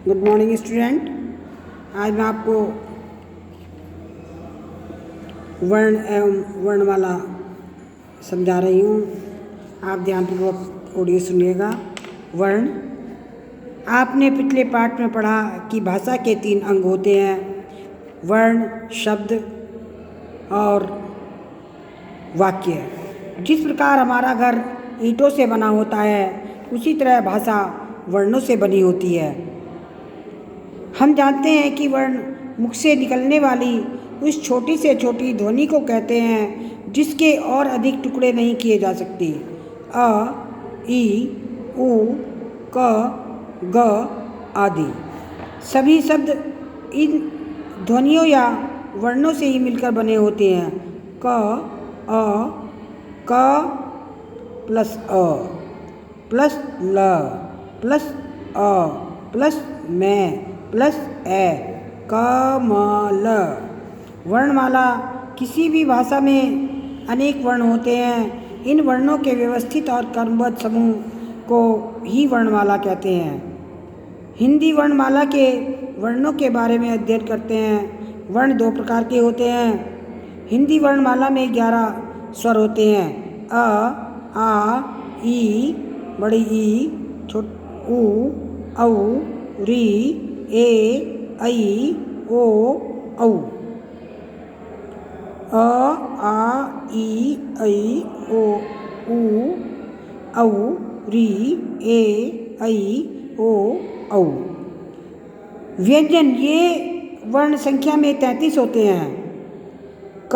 Good morning student. आज मैं आपको वर्ण एवं वर्णमाला समझा रही हूँ। आप ध्यानपूर्वक ऑडियो सुनिएगा। वर्ण, आपने पिछले पाठ में पढ़ा कि भाषा के 3 अंग होते हैं, वर्ण, शब्द और वाक्य। जिस प्रकार हमारा घर ईंटों से बना होता है, उसी तरह भाषा वर्णों से बनी होती है। हम जानते हैं कि वर्ण मुख से निकलने वाली उस छोटी से छोटी ध्वनि को कहते हैं जिसके और अधिक टुकड़े नहीं किए जा सकते। अ, ई, उ, क, ग आदि सभी शब्द इन ध्वनियों या वर्णों से ही मिलकर बने होते हैं। क, अ, क प्लस अ प्लस ल प्लस अ प्लस मैं प्लस ए, कमल। वर्णमाला, किसी भी भाषा में अनेक वर्ण होते हैं। इन वर्णों के व्यवस्थित और क्रमबद्ध समूह को ही वर्णमाला कहते हैं। हिंदी वर्णमाला के वर्णों के बारे में अध्ययन करते हैं। वर्ण 2 प्रकार के होते हैं। हिंदी वर्णमाला में 11 स्वर होते हैं। अ, आ, ई, बड़ी ई, उ, औ, री, ए, ऐ, ओ, औ। अ, आ, ई, ऐ, ओ, उ, औ, री, ए, ऐ, ओ, औ। व्यंजन, ये वर्ण संख्या में 33 होते हैं। क,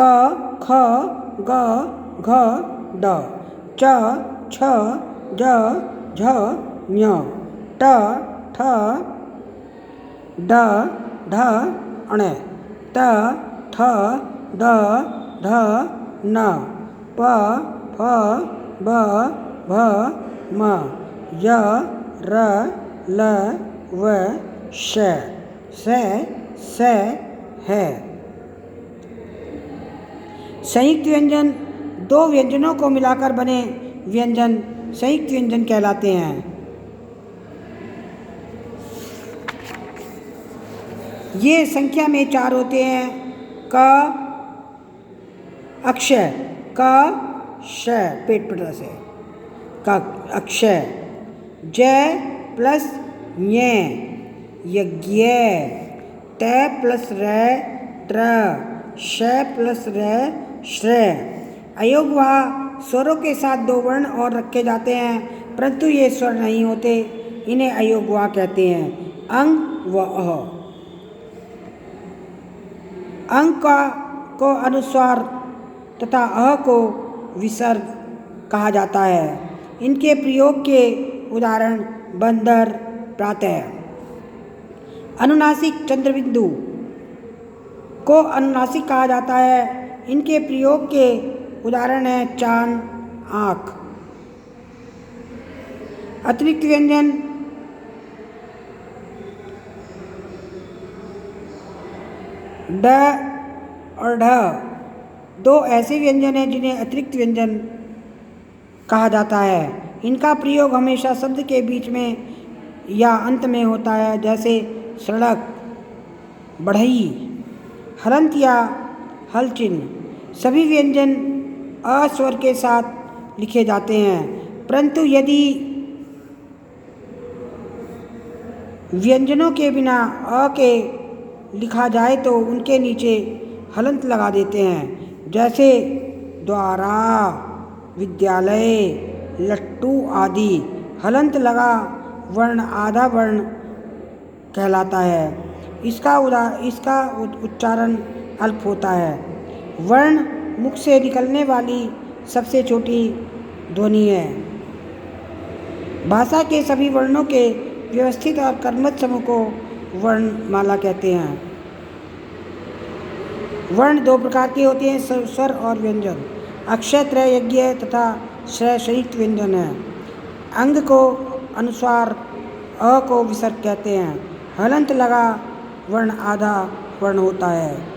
ख, ग, घ, ड, च, छ, ज, झ, ञ, ट, ठ, ड, ढ, ण, त, थ, द, ध, न, प, फ, ब, भ, म, य, र, ल, व, श, स, है। संयुक्त व्यंजन, 2 व्यंजनों को मिलाकर बने व्यंजन संयुक्त व्यंजन कहलाते हैं। ये संख्या में 4 होते हैं। क अक्षय, क श पेट पर से, क अक्षय। जय प्लस ञ, यज्ञ। त प्लस र, त्र। श प्लस र, श्र। अयोगवाह स्वरों के साथ 2 वर्ण और रखे जाते हैं, परंतु ये स्वर नहीं होते। इन्हें अयोगवाह कहते हैं। अंग व अ। अंग को अनुस्वार तथा अ को विसर्ग कहा जाता है। इनके प्रयोग के उदाहरण बंदर, प्रातः। अनुनासिक, चंद्रबिंदु को अनुनासिक कहा जाता है। इनके प्रयोग के उदाहरण हैं चांद, आँख। अतिरिक्त व्यंजन, ड और ढ 2 ऐसे व्यंजन हैं जिन्हें अतिरिक्त व्यंजन कहा जाता है। इनका प्रयोग हमेशा शब्द के बीच में या अंत में होता है, जैसे सड़क, बढ़ई, हलंत या हल चिन्ह। सभी व्यंजन अ स्वर के साथ लिखे जाते हैं, परंतु यदि व्यंजनों के बिना अ के लिखा जाए तो उनके नीचे हलंत लगा देते हैं, जैसे द्वारा, विद्यालय, लट्टू आदि। हलंत लगा वर्ण आधा वर्ण कहलाता है। इसका उच्चारण अल्प होता है। वर्ण मुख से निकलने वाली सबसे छोटी ध्वनि है। भाषा के सभी वर्णों के व्यवस्थित और क्रमबद्ध समूह को वर्णमाला कहते हैं। वर्ण 2 प्रकार के होते हैं, स्वर और व्यंजन। अक्षय, त्रय, यज्ञ तथा श्र संयुक्त व्यंजन है। अंग को अनुस्वार, अ को विसर्ग कहते हैं। हलंत लगा वर्ण आधा वर्ण होता है।